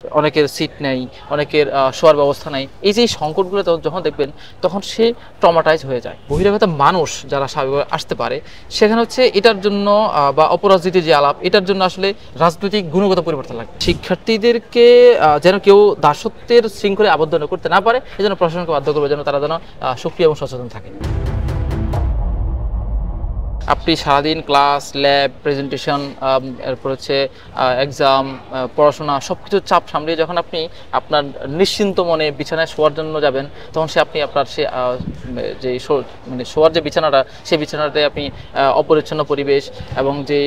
অনেকের সিট নেই, অনেকের শোয়ার ব্যবস্থা নাই। এই যে এই সংকটগুলো যখন দেখবেন তখন সে ট্রমাটাইজ হয়ে যায়। বহিরাগত মানুষ যারা স্বাভাবিকভাবে আসতে পারে সেখানে হচ্ছে এটার জন্য বা অপরাজনীতির যে আলাপ এটার জন্য আসলে রাজনৈতিক গুণগত পরিবর্তন লাগবে। শিক্ষার্থীদেরকে যেন কেউ দাসত্বের শৃঙ্খলে আবদ্ধ করতে না পারে এজন্য প্রশাসনকে বাধ্য করবে যেন তারা যেন সক্রিয় এবং সচেতন থাকে। আপনি সারাদিন ক্লাস, ল্যাব, প্রেজেন্টেশন, এরপর হচ্ছে এক্সাম, পড়াশোনা সব কিছুর চাপ সামলিয়ে যখন আপনি আপনার নিশ্চিন্ত মনে বিছানায় শোয়ার জন্য যাবেন তখন আপনি আপনার সে যে মানে শোয়ার যে বিছানাটা সেই বিছানাতে আপনি অপরিচ্ছন্ন পরিবেশ এবং যে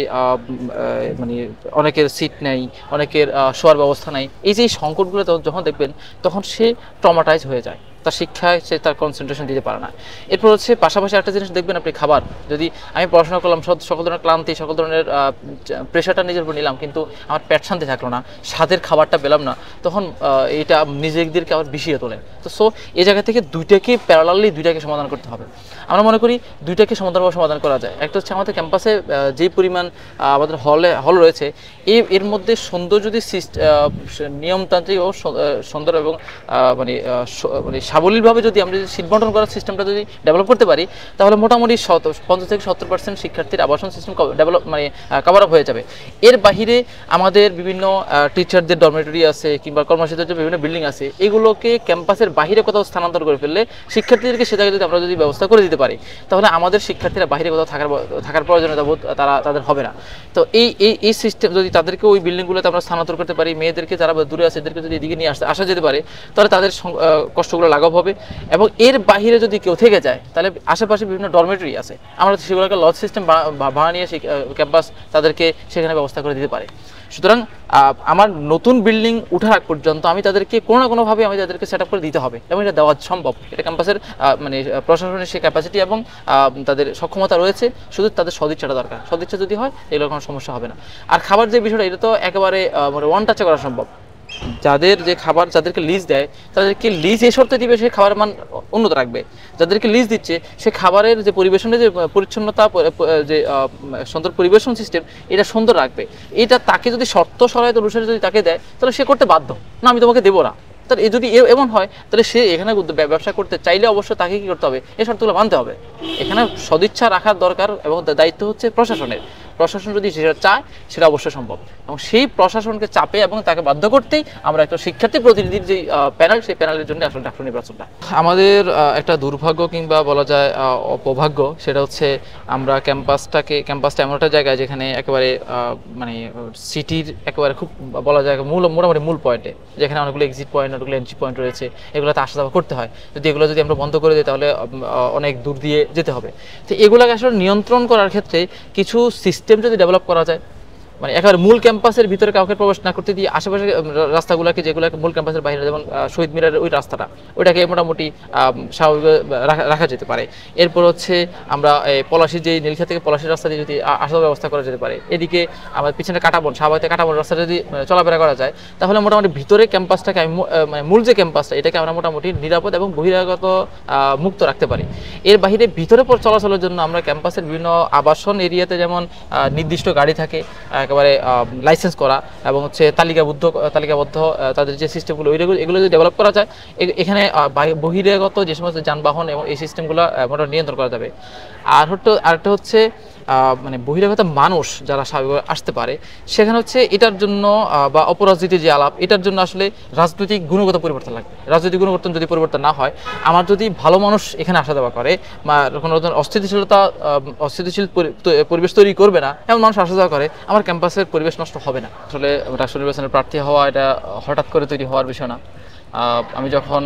মানে অনেকের সিট নেই, অনেকের শোয়ার ব্যবস্থা নাই। এই যে এই সংকটগুলো যখন দেখবেন তখন সে ট্রমাটাইজ হয়ে যায়, তার শিক্ষায় সে তার কনসেন্ট্রেশন দিতে পারে না। এরপর হচ্ছে পাশাপাশি একটা জিনিস দেখবেন আপনি, খাবার যদি আমি পড়াশোনা করলাম, সকল ধরনের ক্লান্তি, সকল ধরনের প্রেশারটা নিজের উপর নিলাম, কিন্তু আমার পেট শান্তি থাকলো না, স্বাদের খাবারটা পেলাম না, তখন এটা নিজেদেরকে আবার বিষিয়ে তোলে। তো সো এই জায়গা থেকে দুইটাকে প্যারালালি দুইটাকে সমাধান করতে হবে। আমরা মনে করি দুইটাকে সমাধান করা যায়। একটা হচ্ছে আমাদের ক্যাম্পাসে যে পরিমাণ আমাদের হল রয়েছে এর মধ্যে সুন্দর যদি নিয়মতান্ত্রিক ও সুন্দর এবং মানে মানে সাবলীলভাবে যদি আমরা সিট বন্টন করার সিস্টেমটা যদি ডেভেলপ করতে পারি তাহলে মোটামুটি 50 থেকে 70% শিক্ষার্থীর আবাসন সিস্টেম কভার আপ হয়ে যাবে। এর বাহিরে আমাদের বিভিন্ন টিচারদের ডরমেটরি আছে কিংবা কর্মশালার যে বিভিন্ন বিল্ডিং আছে এগুলোকে ক্যাম্পাসের বাহিরে কোথাও স্থানান্তর করে ফেললে শিক্ষার্থীদেরকে সে জায়গায় যদি আমরা যদি ব্যবস্থা করে দিতে পারি তাহলে আমাদের শিক্ষার্থীরা বাহিরে কোথাও থাকার প্রয়োজনীয়তা বোধ তাদের হবে না। তো এই সিস্টেম যদি তাদেরকে ওই বিল্ডিংগুলোতে আমরা স্থানান্তর করতে পারি, মেয়েদেরকে যারা দূরে আছে এদেরকে যদি এদিকে নিয়ে আসা যেতে পারে তাহলে তাদের কষ্টগুলো লাঘব হবে। এবং এর বাহিরে যদি কেউ থেকে যায় তাহলে আশেপাশে বিভিন্ন ডরমেটরি আছে, আমরা সেগুলোকে লজ সিস্টেম ভাড়া নিয়ে সেই ক্যাম্পাস তাদেরকে সেখানে ব্যবস্থা করে দিতে পারে। সুতরাং আমার নতুন বিল্ডিং উঠার আগ পর্যন্ত আমি তাদেরকে কোনো না কোনোভাবে আমি তাদেরকে সেট আপ করে দিতে হবে এবং এটা দেওয়া সম্ভব। এটা ক্যাম্পাসের মানে প্রশাসনের সেই ক্যাপাসিটি এবং তাদের সক্ষমতা রয়েছে, শুধু তাদের সদিচ্ছাটা দরকার। সদিচ্ছা যদি হয় এগুলো কোনো সমস্যা হবে না। আর খাবার যে বিষয়টা এটা তো একেবারে মানে ওয়ান টাচে করা সম্ভব। যাদের যে খাবার যাদেরকে লিজ দেয় তাদেরকে লিজ এই শর্তে দিবে সে খাবারের মান উন্নত রাখবে। যাদেরকে লিজ দিচ্ছে সে খাবারের যে পরিবেশনের যে পরিচ্ছন্নতা, যে সুন্দর পরিবেশন সিস্টেম এটা সুন্দর রাখবে। এটা তাকে যদি শর্ত সহায়তা অনুসারে যদি তাকে দেয় তাহলে সে করতে বাধ্য, না আমি তোমাকে দেবো না। তাহলে যদি এমন হয় তাহলে সে এখানে ব্যবসা করতে চাইলে অবশ্যই তাকে কী করতে হবে, এই শর্তগুলো মানতে হবে। এখানে সদিচ্ছা রাখার দরকার এবং দায়িত্ব হচ্ছে প্রশাসনের। প্রশাসন যদি সেটা চায় সেটা অবশ্যই সম্ভব এবং সেই প্রশাসনকে চাপে এবং তাকে বাধ্য করতেই আমরা একটা শিক্ষার্থী প্রতিনিধির যে প্যানেল সেই প্যানেলের জন্য আসলে ডাক্তার নির্বাচনটা। আমাদের একটা দুর্ভাগ্য কিংবা বলা যায় অপভাগ্য, সেটা হচ্ছে আমরা ক্যাম্পাসটা এমন একটা জায়গায় যেখানে একেবারে মানে সিটির একেবারে খুব বলা যায় মোটামুটি মূল পয়েন্টে, যেখানে অনেকগুলো এক্সিট পয়েন্ট, অনেকগুলো এন্ট্রি পয়েন্ট রয়েছে, এগুলোতে আসা যাওয়া করতে হয়। এগুলো যদি আমরা বন্ধ করে দিই তাহলে অনেক দূর দিয়ে যেতে হবে। তো এগুলোকে আসলে নিয়ন্ত্রণ করার ক্ষেত্রে কিছু সিস্টেম যদি ডেভেলপ করা যায়, মানে একেবারে মূল ক্যাম্পাসের ভিতরে কাউকে প্রবেশ না করতে দিয়ে আশেপাশে রাস্তাগুলোকে, যেগুলোকে মূল ক্যাম্পাসের বাইরে, যেমন শহীদ মিনারের ওই রাস্তাটা, ওইটাকে মোটামুটি স্বাভাবিক রাখা যেতে পারে। এরপর হচ্ছে আমরা পলাশির যে নীলক্ষেত থেকে পলাশির রাস্তা দিয়ে যদি আসার ব্যবস্থা করা যেতে পারে, এদিকে আমার পিছনে কাটাবন, স্বাভাবিক কাটাবন রাস্তাটা যদি চলাফেরা করা যায় তাহলে মোটামুটি ভিতরে ক্যাম্পাসটাকে আমি মানে মূল যে ক্যাম্পাসটা এটাকে আমরা মোটামুটি নিরাপদ এবং বহিরাগত মুক্ত রাখতে পারি। এর বাইরে ভিতরে চলাচলের জন্য আমরা ক্যাম্পাসের বিভিন্ন আবাসন এরিয়াতে যেমন নির্দিষ্ট গাড়ি থাকে একেবারে লাইসেন্স করা এবং হচ্ছে তালিকাবদ্ধ তাদের যে সিস্টেমগুলো এগুলো যদি ডেভেলপ করা যায় এখানে বহিরাগত যে সমস্ত যানবাহন এবং এই সিস্টেমগুলো মোটামুটি নিয়ন্ত্রণ করা যাবে। আরেকটা হচ্ছে মানে বহিরাগত মানুষ যারা স্বাভাবিকভাবে আসতে পারে সেখানে হচ্ছে এটার জন্য বা অপরাজনীতির যে আলাপ এটার জন্য আসলে রাজনৈতিক গুণগত পরিবর্তন লাগবে। রাজনৈতিক গুণগত যদি পরিবর্তন না হয়, আমার যদি ভালো মানুষ এখানে আসা যাওয়া করে বা কোনো অস্থিতিশীল পরিবেশ তৈরি করবে না এমন মানুষ আসা যাওয়া করে, আমার ক্যাম্পাসের পরিবেশ নষ্ট হবে না। আসলে রাষ্ট্র নির্বাচনের প্রার্থী হওয়া এটা হঠাৎ করে তৈরি হওয়ার বিষয় না। আমি যখন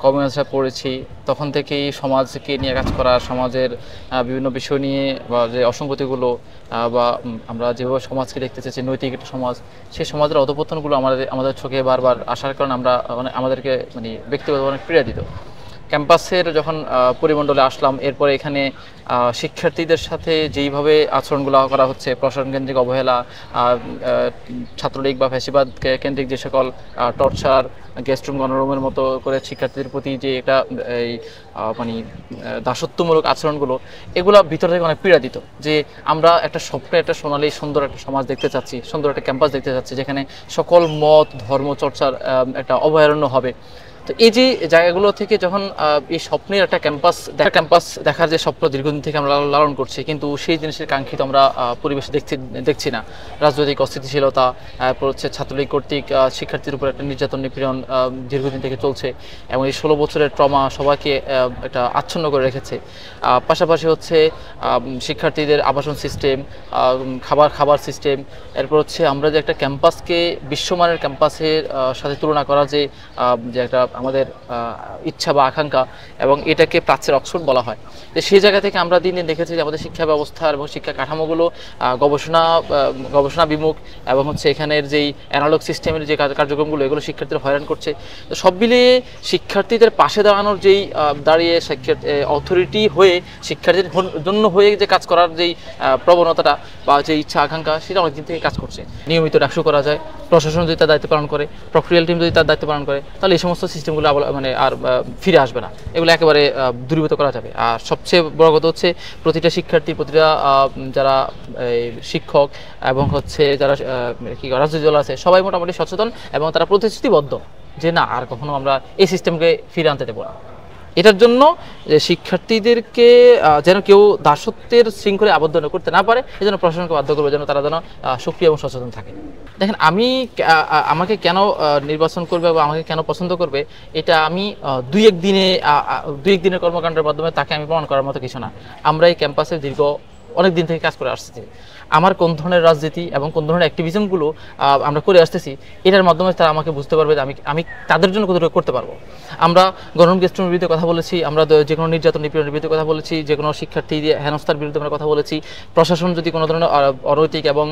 কমিউনিস্টে পড়েছি তখন থেকেই সমাজকে নিয়ে কাজ করা, সমাজের বিভিন্ন বিষয় নিয়ে বা যে অসঙ্গতিগুলো বা আমরা যেভাবে সমাজকে দেখতে চাইছি নৈতিক একটা সমাজ, সেই সমাজের অধঃপতনগুলো আমাদের চোখে বারবার আসার কারণে আমাদেরকে মানে ব্যক্তিগত অনেক পীড়া দিত। ক্যাম্পাসের যখন পরিমণ্ডলে আসলাম, এরপরে এখানে শিক্ষার্থীদের সাথে যেইভাবে আচরণগুলো করা হচ্ছে, প্রশাসন কেন্দ্রিক অবহেলা, ছাত্রলীগ বা ফ্যাসিবাদ কেন্দ্রিক যে সকল টর্চার, গেস্ট রুম গণরুমের মতো করে শিক্ষার্থীদের প্রতি যে একটা এই মানে দাসত্বমূলক আচরণগুলো, এগুলো ভিতর থেকে অনেক পীড়া দিত। যে আমরা একটা স্বপ্নে একটা সোনালী সুন্দর একটা সমাজ দেখতে চাচ্ছি, সুন্দর একটা ক্যাম্পাস দেখতে চাচ্ছি, যেখানে সকল মত ধর্ম চর্চার একটা অভয়ারণ্য হবে। তো এই যে জায়গাগুলো থেকে যখন এই স্বপ্নের একটা ক্যাম্পাস দেখার যে স্বপ্ন দীর্ঘদিন থেকে আমরা লালন করছি, কিন্তু সেই জিনিসের কাঙ্ক্ষিত আমরা পরিবেশ দেখছি না। রাজনৈতিক অস্থিতিশীলতা, এরপর হচ্ছে ছাত্রলীগ কর্তৃক শিক্ষার্থীর উপর একটা নির্যাতন নিপীড়ন দীর্ঘদিন থেকে চলছে, এবং এই 16 বছরের ট্রমা সবাইকে একটা আচ্ছন্ন করে রেখেছে। পাশাপাশি হচ্ছে শিক্ষার্থীদের আবাসন সিস্টেম, খাবার সিস্টেম, এরপর হচ্ছে আমরা যে একটা ক্যাম্পাসকে বিশ্বমানের ক্যাম্পাসের সাথে তুলনা করা যে একটা আমাদের ইচ্ছা বা আকাঙ্ক্ষা, এবং এটাকে প্রাচ্যের অক্সফোর্ড বলা হয়। তো সেই জায়গা থেকে আমরা দিন দিন দেখেছি যে আমাদের শিক্ষা ব্যবস্থা এবং শিক্ষা কাঠামোগুলো গবেষণা বিমুখ, এবং হচ্ছে এখানের যেই অ্যানালগ সিস্টেমের যে কার্যক্রমগুলো, এগুলো শিক্ষার্থীদের হয়রান করছে। তো সব মিলিয়ে শিক্ষার্থীদের পাশে দাঁড়ানোর যেই দাঁড়িয়ে অথরিটি হয়ে শিক্ষার্থীদের জন্য হয়ে যে কাজ করার যেই প্রবণতাটা বা যে ইচ্ছা আকাঙ্ক্ষা, সেটা অনেকদিন থেকে কাজ করছে। নিয়মিত ডাকসু করা যায়, প্রশাসন যদি তার দায়িত্ব পালন করে, প্রক্রিয়াল টিম যদি তার দায়িত্ব পালন করে, তাহলে এই সমস্ত সিস্টেমগুলো মানে আর ফিরে আসবে না, এগুলো একেবারে দূরীভূত করা যাবে। আর সবচেয়ে বড় কথা হচ্ছে প্রতিটা শিক্ষার্থী, প্রতিটা যারা শিক্ষক এবং হচ্ছে যারা রাজনৈতিক দল আছে, সবাই মোটামুটি সচেতন এবং তারা প্রতিশ্রুতিবদ্ধ যে না, আর কখনো আমরা এই সিস্টেমকে ফিরে আনতে দেবো না। এটার জন্য যে শিক্ষার্থীদেরকে যেন কেউ দাসত্বের শৃঙ্খলে আবদ্ধ করতে না পারে, এই জন্য প্রশাসনকে বাধ্য করবে যেন তারা যেন সক্রিয় এবং সচেতন থাকে। দেখেন, আমাকে কেন নির্বাচন করবে বা আমাকে কেন পছন্দ করবে, এটা আমি দুই এক দিনের কর্মকাণ্ডের মাধ্যমে তাকে আমি প্রমাণ করার মতো কিছু না। আমরা এই ক্যাম্পাসে অনেক দিন থেকে কাজ করে আসছি। আমার কোন ধরনের রাজনীতি এবং কোন ধরনের অ্যাক্টিভিজমগুলো আমরা করে আসতেছি, এটার মাধ্যমে তারা আমাকে বুঝতে পারবে যে আমি তাদের জন্য কতটুকু করতে পারবো। আমরা গণরুম গেস্টরুমের বিরুদ্ধে কথা বলেছি, আমরা যে কোনো নির্যাতন নিপীড়নের বিরুদ্ধে কথা বলেছি, যে কোনো শিক্ষার্থী হেনস্থার বিরুদ্ধে আমরা কথা বলেছি। প্রশাসন যদি কোনো ধরনের অনৈতিক এবং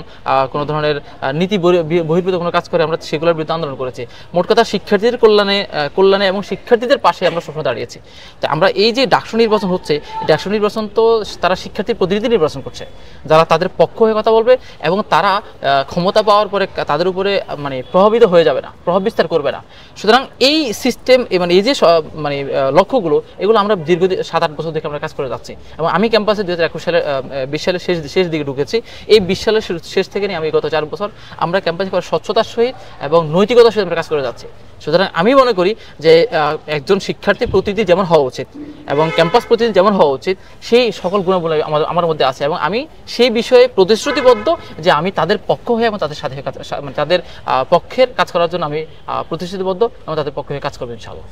কোনো ধরনের নীতি বহির্ভূত কোনো কাজ করে, আমরা সেগুলোর বিরুদ্ধে আন্দোলন করেছি। মোট কথা শিক্ষার্থীদের কল্যাণে এবং শিক্ষার্থীদের পাশে আমরা সবসময় দাঁড়িয়েছি। তো আমরা এই যে ডাকসু নির্বাচন হচ্ছে, ডাকসু নির্বাচন তো তারা শিক্ষার্থীর প্রতিনিধি নির্বাচন করছে, যারা তাদের পক্ষ হয়ে কথা বলবে, এবং তারা ক্ষমতা পাওয়ার পরে তাদের উপরে মানে প্রভাবিত হয়ে যাবে না, প্রভাব বিস্তার করবে না। সুতরাং এই সিস্টেম মানে এই যে মানে লক্ষ্যগুলো, এগুলো আমরা দীর্ঘ 7-8 বছর থেকে আমরা কাজ করে যাচ্ছি। এবং আমি ক্যাম্পাসে 2021 সালে 20 সালের শেষ দিকে ঢুকেছি। এই 20 সালের শেষ থেকে নিয়ে আমি গত 4 বছর আমরা ক্যাম্পাসে স্বচ্ছতার সহিত এবং নৈতিকতার সহিত আমরা কাজ করে যাচ্ছি। সুতরাং আমি মনে করি যে একজন শিক্ষার্থী প্রতিনিধি যেমন হওয়া উচিত এবং ক্যাম্পাস প্রতিনিধি যেমন হওয়া উচিত, সেই সকল গুণাবলী আমার মধ্যে আছে, এবং আমি সেই বিষয়ে প্রতিশ্রুতিবদ্ধ যে আমি তাদের পক্ষ হয়ে এবং তাদের সাথে তাদের পক্ষের কাজ করার জন্য আমি প্রতিশ্রুতিবদ্ধ এবং তাদের পক্ষ হয়ে কাজ করবো ইনশাআল্লাহ।